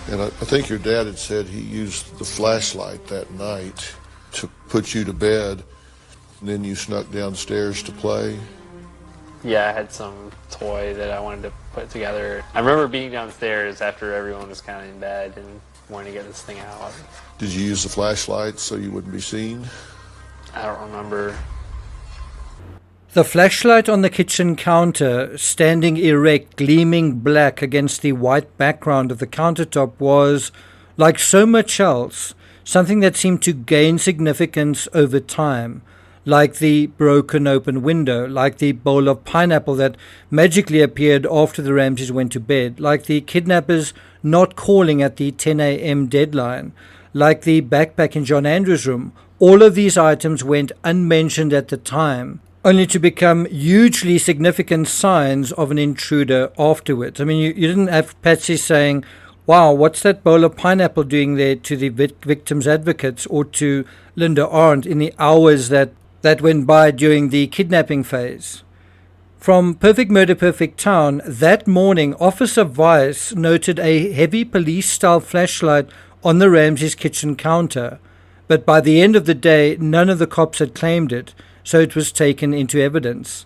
And I think your dad had said he used the flashlight that night to put you to bed, and then you snuck downstairs to play. Yeah, I had some toy that I wanted to put together. I remember being downstairs after everyone was kind of in bed and wanting to get this thing out. Did you use the flashlight so you wouldn't be seen? I don't remember. The flashlight on the kitchen counter, standing erect, gleaming black against the white background of the countertop, was, like so much else, something that seemed to gain significance over time, like the broken open window, like the bowl of pineapple that magically appeared after the Ramseys went to bed, like the kidnappers not calling at the 10 a.m. deadline, like the backpack in John Andrews' room. All of these items went unmentioned at the time, only to become hugely significant signs of an intruder afterwards. I mean, you didn't have Patsy saying, wow, what's that bowl of pineapple doing there, to the victim's advocates or to Linda Arndt in the hours that went by during the kidnapping phase. From Perfect Murder, Perfect Town, that morning, Officer Weiss noted a heavy police-style flashlight on the Ramsey's kitchen counter, but by the end of the day, none of the cops had claimed it, so it was taken into evidence.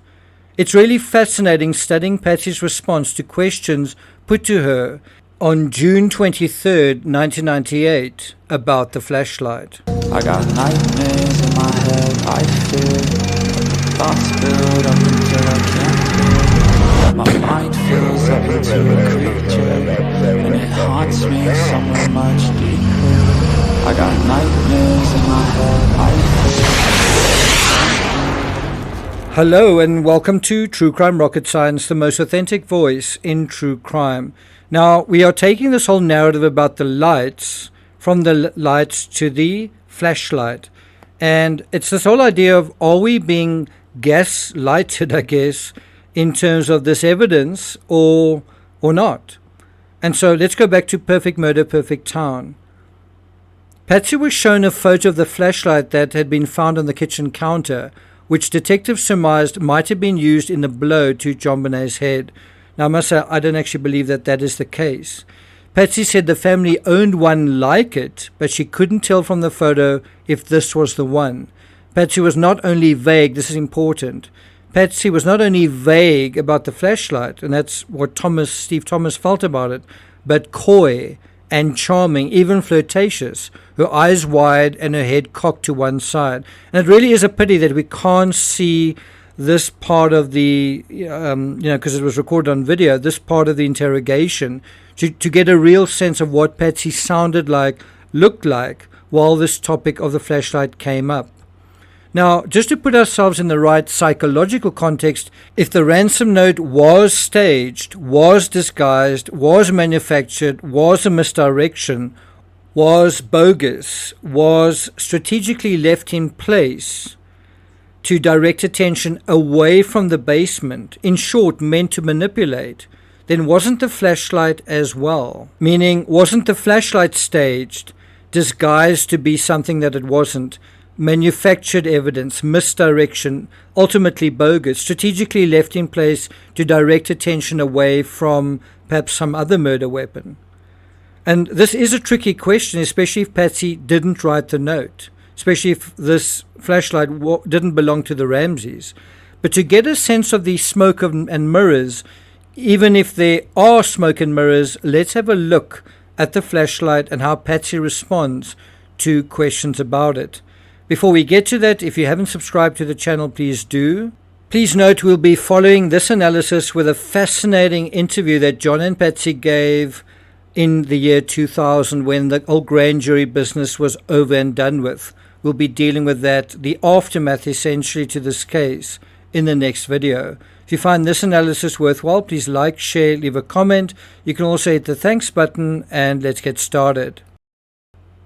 It's really fascinating studying Patsy's response to questions put to her on June 23rd, 1998, about the flashlight. I got nightmares in my head, I fear. Thoughts build up until I can't feel. My mind fills up into a creature, and it haunts me somewhere much deeper. I got nightmares in my head, I fear. Hello and welcome to True Crime Rocket Science, the most authentic voice in true crime. Now, we are taking this whole narrative about the lights, from the lights to the flashlight. And it's this whole idea of, are we being gaslighted, I guess, in terms of this evidence or not? And so let's go back to Perfect Murder, Perfect Town. Patsy was shown a photo of the flashlight that had been found on the kitchen counter, which detectives surmised might have been used in the blow to JonBenét's head. Now, I must say, I don't actually believe that is the case. Patsy said the family owned one like it, but she couldn't tell from the photo if this was the one. Patsy was not only vague, this is important, Patsy was not only vague about the flashlight, and that's what Steve Thomas felt about it, but coy and charming, even flirtatious, her eyes wide and her head cocked to one side. And it really is a pity that we can't see this part of the, because it was recorded on video, this part of the interrogation, to get a real sense of what Patsy sounded like, looked like, while this topic of the flashlight came up. Now, just to put ourselves in the right psychological context, if the ransom note was staged, was disguised, was manufactured, was a misdirection, was bogus, was strategically left in place to direct attention away from the basement, in short, meant to manipulate, then wasn't the flashlight as well? Meaning, wasn't the flashlight staged, disguised to be something that it wasn't, manufactured evidence, misdirection, ultimately bogus, strategically left in place to direct attention away from perhaps some other murder weapon? And this is a tricky question, especially if Patsy didn't write the note, especially if this flashlight didn't belong to the Ramseys. But to get a sense of the smoke and mirrors, even if there are smoke and mirrors, let's have a look at the flashlight and how Patsy responds to questions about it. Before we get to that, if you haven't subscribed to the channel, please do. Please note we'll be following this analysis with a fascinating interview that John and Patsy gave in the year 2000 when the old grand jury business was over and done with. We'll be dealing with that, the aftermath essentially to this case, in the next video. If you find this analysis worthwhile, please like, share, leave a comment. You can also hit the thanks button, and let's get started.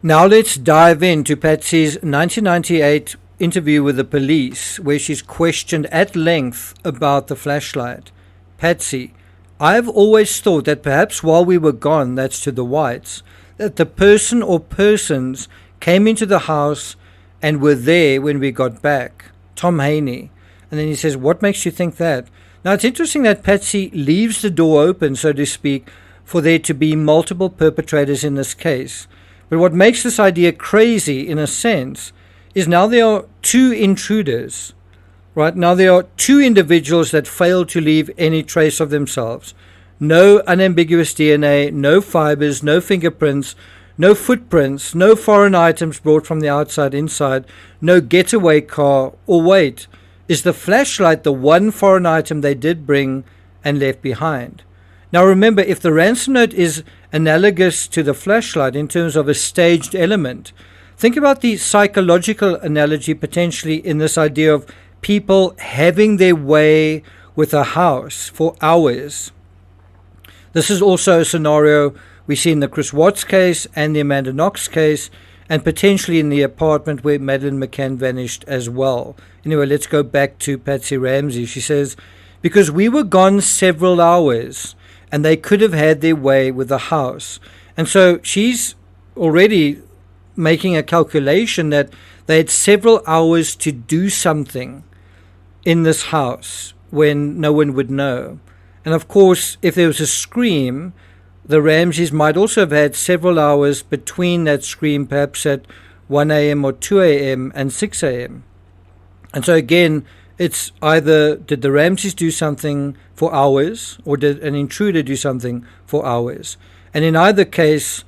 Now let's dive into Patsy's 1998 interview with the police, where she's questioned at length about the flashlight. Patsy: I've always thought that perhaps while we were gone, that's to the Whites, that the person or persons came into the house and were there when we got back. Tom Haney. And then he says, what makes you think that? Now it's interesting that Patsy leaves the door open, so to speak, for there to be multiple perpetrators in this case. But what makes this idea crazy, in a sense, is now there are two intruders, right? Now there are two individuals that fail to leave any trace of themselves. No unambiguous DNA, no fibers, no fingerprints, no footprints, no foreign items brought from the outside inside, no getaway car. Or wait, is the flashlight the one foreign item they did bring and left behind? Now remember, if the ransom note is analogous to the flashlight in terms of a staged element, think about the psychological analogy potentially in this idea of people having their way with a house for hours. This is also a scenario we see in the Chris Watts case and the Amanda Knox case, and potentially in the apartment where Madeleine McCann vanished as well. Anyway, let's go back to Patsy Ramsey. She says, because we were gone several hours and they could have had their way with the house. And so she's already making a calculation that they had several hours to do something in this house when no one would know. And of course, if there was a scream, the Ramseys might also have had several hours between that scream, perhaps at 1 a.m. or 2 a.m. and 6 a.m. And so again, it's either did the Ramseys do something for hours or did an intruder do something for hours? And in either case,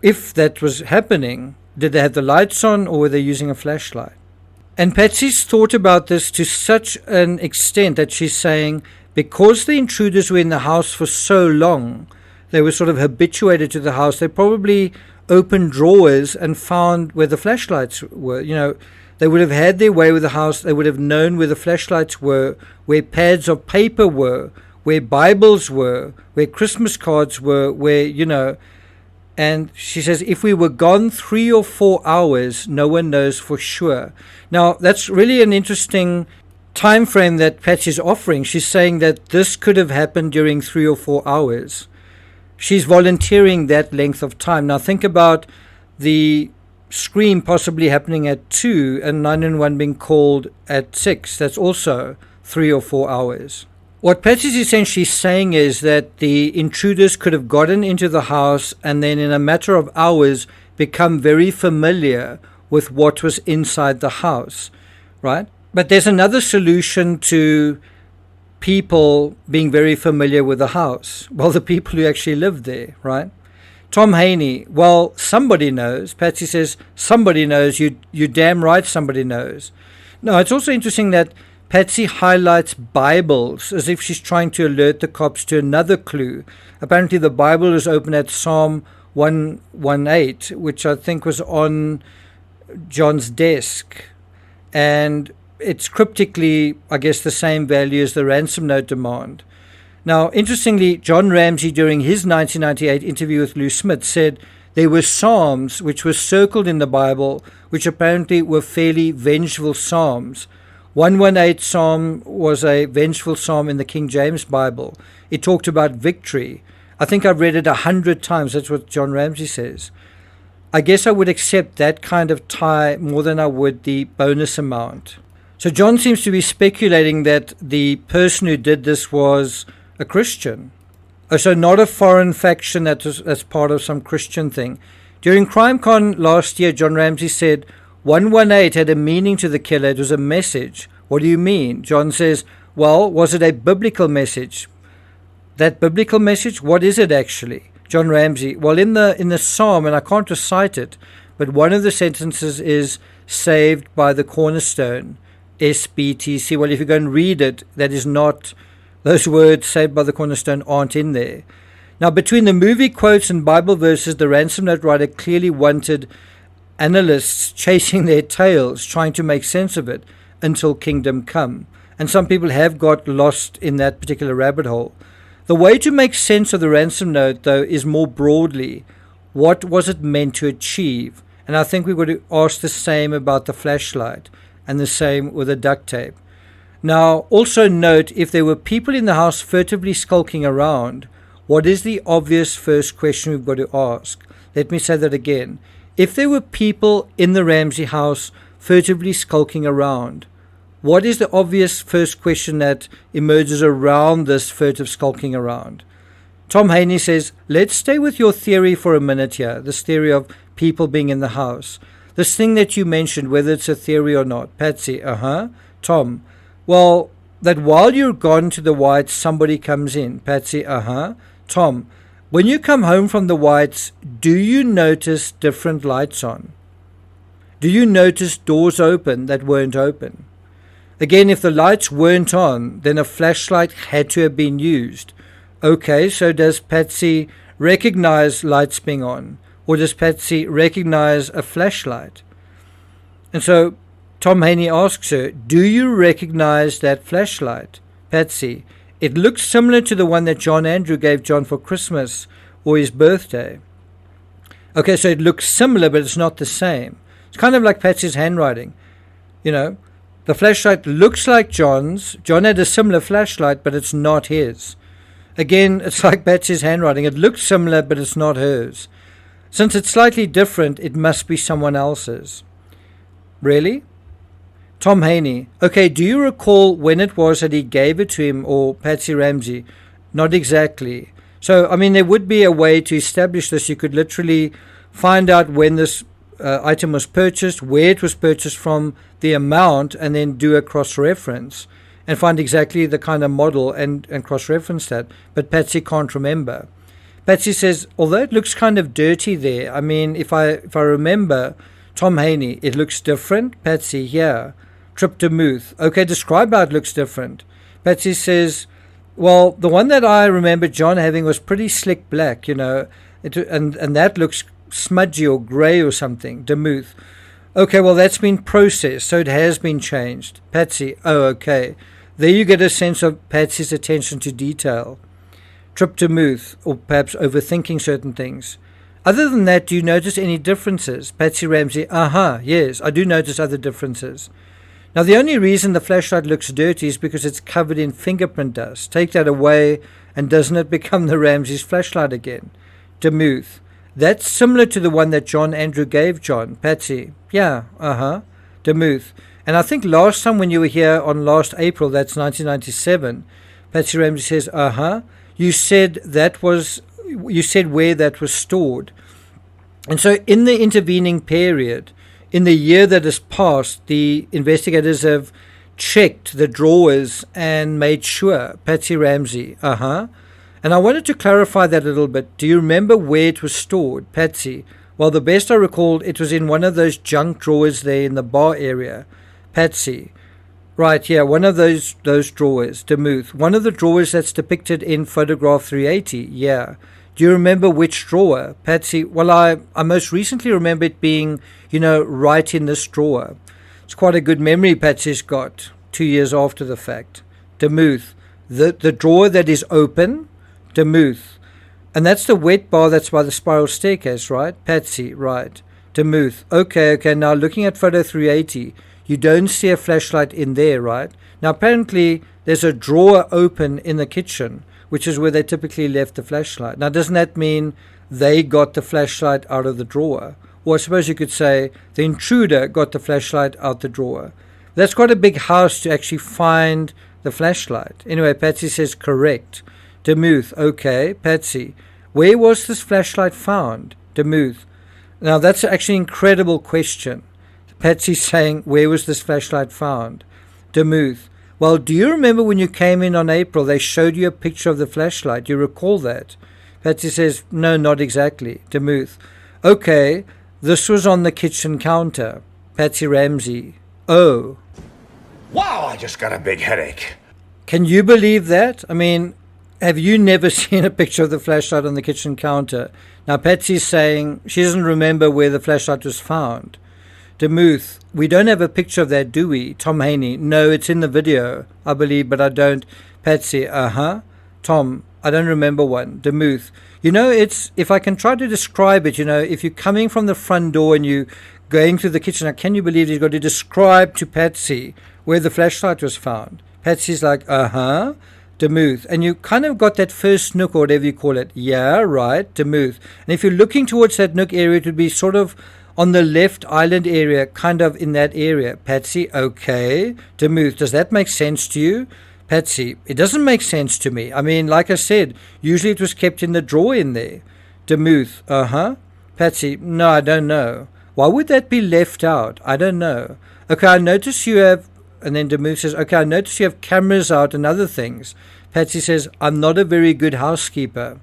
if that was happening, did they have the lights on or were they using a flashlight? And Patsy's thought about this to such an extent that she's saying because the intruders were in the house for so long, they were sort of habituated to the house, they probably opened drawers and found where the flashlights were. You know, they would have had their way with the house. They would have known where the flashlights were, where pads of paper were, where Bibles were, where Christmas cards were, where, you know. And she says, if we were gone 3 or 4 hours, no one knows for sure. Now, that's really an interesting time frame that Patsy's offering. She's saying that this could have happened during 3 or 4 hours. She's volunteering that length of time. Now, think about the scream possibly happening at 2 and 911 being called at 6. That's also 3 or 4 hours. What Patsy's essentially saying is that the intruders could have gotten into the house and then in a matter of hours become very familiar with what was inside the house, right? But there's another solution to people being very familiar with the house. Well, the people who actually lived there, right? Tom Haney, well, somebody knows. Patsy says, somebody knows. You damn right somebody knows. No, it's also interesting that Patsy highlights Bibles as if she's trying to alert the cops to another clue. Apparently the Bible is open at Psalm 118, which I think was on John's desk. And it's cryptically, I guess, the same value as the ransom note demand. Now, interestingly, John Ramsey, during his 1998 interview with Lou Smith, said there were psalms which were circled in the Bible, which apparently were fairly vengeful psalms. 118 Psalm was a vengeful psalm in the King James Bible. It talked about victory. I think I've read it 100 times. That's what John Ramsey says. I guess I would accept that kind of tie more than I would the bonus amount. So John seems to be speculating that the person who did this was a Christian. So not a foreign faction that's part of some Christian thing. During CrimeCon last year, John Ramsey said 118 had a meaning to the killer. It was a message. What do you mean? John says, well, was it a biblical message? That biblical message, what is it actually? John Ramsey, well, in the psalm, and I can't recite it, but one of the sentences is saved by the cornerstone, SBTC. Well, if you go and read it, that is not, those words saved by the cornerstone aren't in there. Now, between the movie quotes and Bible verses, the ransom note writer clearly wanted analysts chasing their tails, trying to make sense of it until Kingdom Come. And some people have got lost in that particular rabbit hole. The way to make sense of the ransom note, though, is more broadly, what was it meant to achieve? And I think we've got to ask the same about the flashlight and the same with the duct tape. Now, also note, if there were people in the house furtively skulking around, what is the obvious first question we've got to ask? Let me say that again. If there were people in the Ramsey house furtively skulking around, what is the obvious first question that emerges around this furtive skulking around? Tom Haney says, let's stay with your theory for a minute here, this theory of people being in the house. This thing that you mentioned, whether it's a theory or not. Patsy, Tom, well, that while you're gone to the Whites, somebody comes in. Patsy, Tom, when you come home from the Whites, do you notice different lights on? Do you notice doors open that weren't open? Again, if the lights weren't on, then a flashlight had to have been used. Okay, so does Patsy recognize lights being on? Or does Patsy recognize a flashlight? And so Tom Haney asks her, do you recognize that flashlight? Patsy, it looks similar to the one that John Andrew gave John for Christmas or his birthday. Okay, so it looks similar, but it's not the same. It's kind of like Patsy's handwriting. You know, the flashlight looks like John's. John had a similar flashlight, but it's not his. Again, it's like Patsy's handwriting. It looks similar, but it's not hers. Since it's slightly different, it must be someone else's. Really? Tom Haney, okay, do you recall when it was that he gave it to him or Patsy Ramsey? Not exactly. So, I mean, there would be a way to establish this. You could literally find out when this item was purchased, where it was purchased from, the amount, and then do a cross-reference and find exactly the kind of model and cross-reference that. But Patsy can't remember. Patsy says, although it looks kind of dirty there, I mean, if I remember, Tom Haney, it looks different. Patsy, yeah. Trip to Muth. Okay, describe how it looks different. Patsy says, well, the one that I remember John having was pretty slick black, you know, and that looks smudgy or grey or something. Demuth. Okay, well, that's been processed, so it has been changed. Patsy, oh, okay. There you get a sense of Patsy's attention to detail. Trip to Muth, or perhaps overthinking certain things. Other than that, do you notice any differences? Patsy Ramsey, yes, I do notice other differences. Now, the only reason the flashlight looks dirty is because it's covered in fingerprint dust. Take that away, and doesn't it become the Ramsey's flashlight again? Demuth, that's similar to the one that John Andrew gave John. Patsy, yeah, Demuth, and I think last time when you were here on last April, that's 1997, Patsy Ramsey says, you said where that was stored. And so in the intervening period, in the year that has passed, the investigators have checked the drawers and made sure. Patsy Ramsey, And I wanted to clarify that a little bit. Do you remember where it was stored? Patsy, well, the best I recalled, it was in one of those junk drawers there in the bar area. Patsy, right, yeah, one of those drawers. Demuth, one of the drawers that's depicted in photograph 380, yeah. Do you remember which drawer? Patsy, well, I most recently remember it being, right in this drawer. It's quite a good memory Patsy's got, 2 years after the fact. Demuth, the drawer that is open? Demuth, and that's the wet bar that's by the spiral staircase, right? Patsy, right. Demuth, okay, now looking at photo 380, you don't see a flashlight in there, right? Now, apparently, there's a drawer open in the kitchen, which is where they typically left the flashlight. Now, doesn't that mean they got the flashlight out of the drawer? Or I suppose you could say the intruder got the flashlight out the drawer. That's quite a big house to actually find the flashlight. Anyway, Patsy says correct. Demuth, okay. Patsy, where was this flashlight found? Demuth, now that's actually an incredible question. Patsy's saying, where was this flashlight found? Demuth, well, do you remember when you came in on April, they showed you a picture of the flashlight? Do you recall that? Patsy says, no, not exactly. Demuth, okay, this was on the kitchen counter. Patsy Ramsey, oh. Wow, I just got a big headache. Can you believe that? I mean, have you never seen a picture of the flashlight on the kitchen counter? Now, Patsy's saying she doesn't remember where the flashlight was found. Demuth, we don't have a picture of that, do we? Tom Haney, no, it's in the video, I believe, but I don't. Patsy, Tom, I don't remember one. Demuth, it's, if I can try to describe it, if you're coming from the front door and you going through the kitchen, now, can you believe he's got to describe to Patsy where the flashlight was found? Patsy's like, Demuth, and you kind of got that first nook or whatever you call it. Yeah, right, Demuth. And if you're looking towards that nook area, it would be sort of on the left island area, kind of in that area. Patsy, okay. Demuth, does that make sense to you? Patsy, it doesn't make sense to me. I mean, like I said, usually it was kept in the drawer in there. Demuth, Patsy, no, I don't know. Why would that be left out? I don't know. Okay, I notice you have, and then Demuth says, okay, I notice you have cameras out and other things. Patsy says, I'm not a very good housekeeper.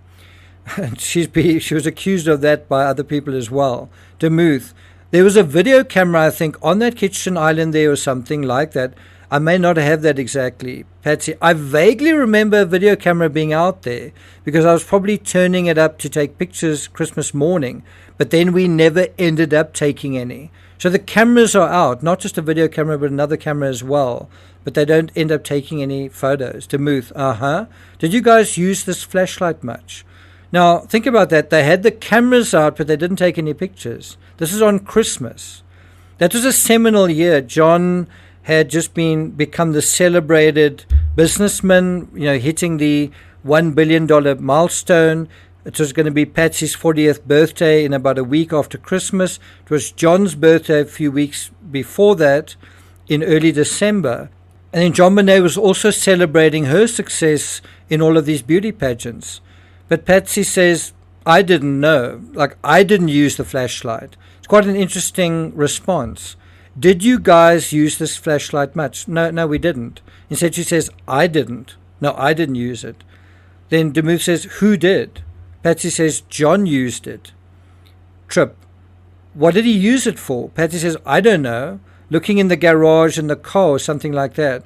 And she was accused of that by other people as well. Demuth, there was a video camera, I think, on that kitchen island there or something like that. I may not have that exactly. Patsy, I vaguely remember a video camera being out there because I was probably turning it up to take pictures Christmas morning, but then we never ended up taking any. So the cameras are out, not just a video camera, but another camera as well, but they don't end up taking any photos. Demuth, Did you guys use this flashlight much? Now, think about that. They had the cameras out, but they didn't take any pictures. This is on Christmas. That was a seminal year. John had just become the celebrated businessman, hitting the $1 billion milestone. It was going to be Patsy's 40th birthday in about a week after Christmas. It was John's birthday a few weeks before that in early December. And then John Bonet was also celebrating her success in all of these beauty pageants. But Patsy says, I didn't know. I didn't use the flashlight. It's quite an interesting response. Did you guys use this flashlight much? No, we didn't. Instead, she says, I didn't. No, I didn't use it. Then Demuth says, who did? Patsy says, John used it. Trip, what did he use it for? Patsy says, I don't know. Looking in the garage in the car or something like that.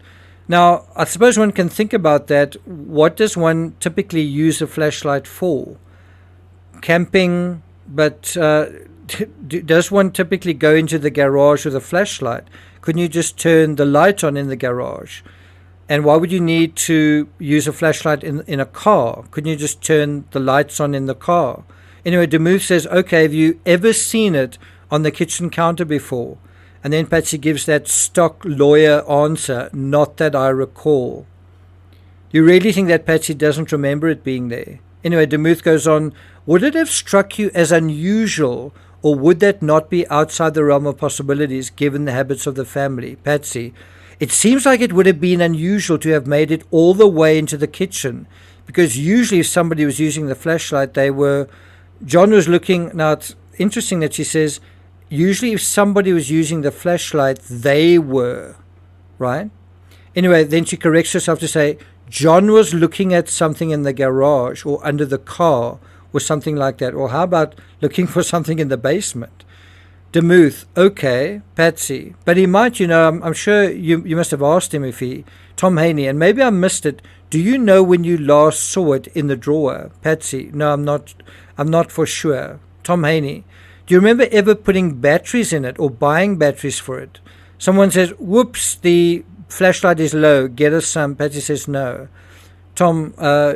Now, I suppose one can think about that. What does one typically use a flashlight for? Camping, but does one typically go into the garage with a flashlight? Couldn't you just turn the light on in the garage? And why would you need to use a flashlight in a car? Couldn't you just turn the lights on in the car? Anyway, Demuth says, okay, have you ever seen it on the kitchen counter before? And then Patsy gives that stock lawyer answer, not that I recall. You really think that Patsy doesn't remember it being there? Anyway, Demuth goes on, would it have struck you as unusual, or would that not be outside the realm of possibilities given the habits of the family? Patsy, it seems like it would have been unusual to have made it all the way into the kitchen, because usually if somebody was using the flashlight, John was looking. Now it's interesting that she says, usually if somebody was using the flashlight, they were, right? Anyway, then she corrects herself to say, John was looking at something in the garage or under the car or something like that. Or how about looking for something in the basement? Demuth, okay. Patsy, but he might, I'm sure you must have asked him if he, Tom Haney, and maybe I missed it. Do you know when you last saw it in the drawer? Patsy, no, I'm not for sure. Tom Haney, do you remember ever putting batteries in it or buying batteries for it? Someone says, whoops, the flashlight is low, get us some. Patsy says no. Tom,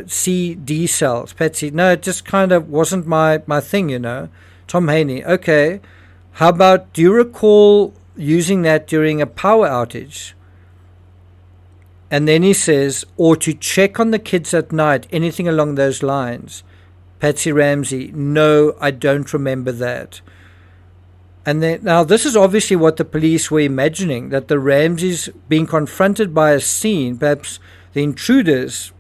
CD cells. Patsy, no, it just kind of wasn't my thing, Tom Haney, okay. How about, do you recall using that during a power outage? And then he says, or to check on the kids at night, anything along those lines. Patsy Ramsey, no, I don't remember that. And then, now this is obviously what the police were imagining, that the Ramseys being confronted by a scene, perhaps the intruders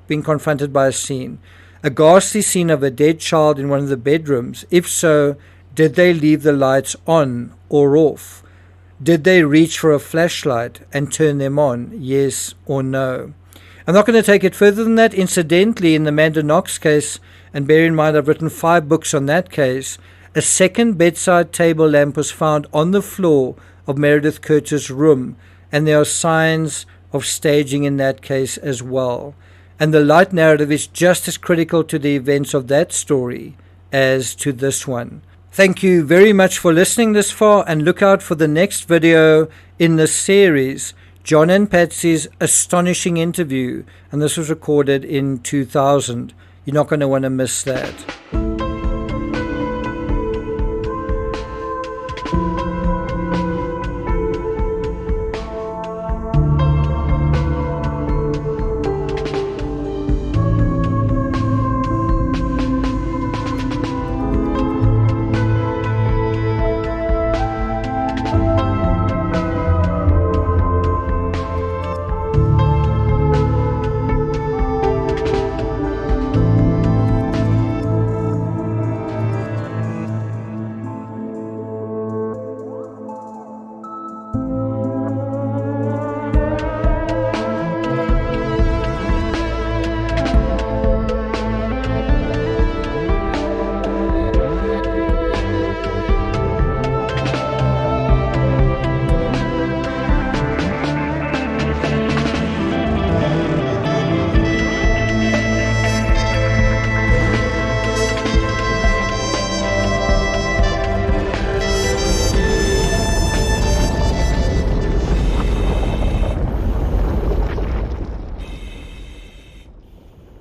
being confronted by a scene, a ghastly scene of a dead child in one of the bedrooms. If so, did they leave the lights on or off? Did they reach for a flashlight and turn them on? Yes or no? I'm not going to take it further than that. Incidentally, in the Amanda Knox case, and bear in mind I've written 5 books on that case, a second bedside table lamp was found on the floor of Meredith Kurtz's room, and there are signs of staging in that case as well. And the light narrative is just as critical to the events of that story as to this one. Thank you very much for listening this far, and look out for the next video in this series, John and Patsy's astonishing interview, and this was recorded in 2000. You're not going to want to miss that.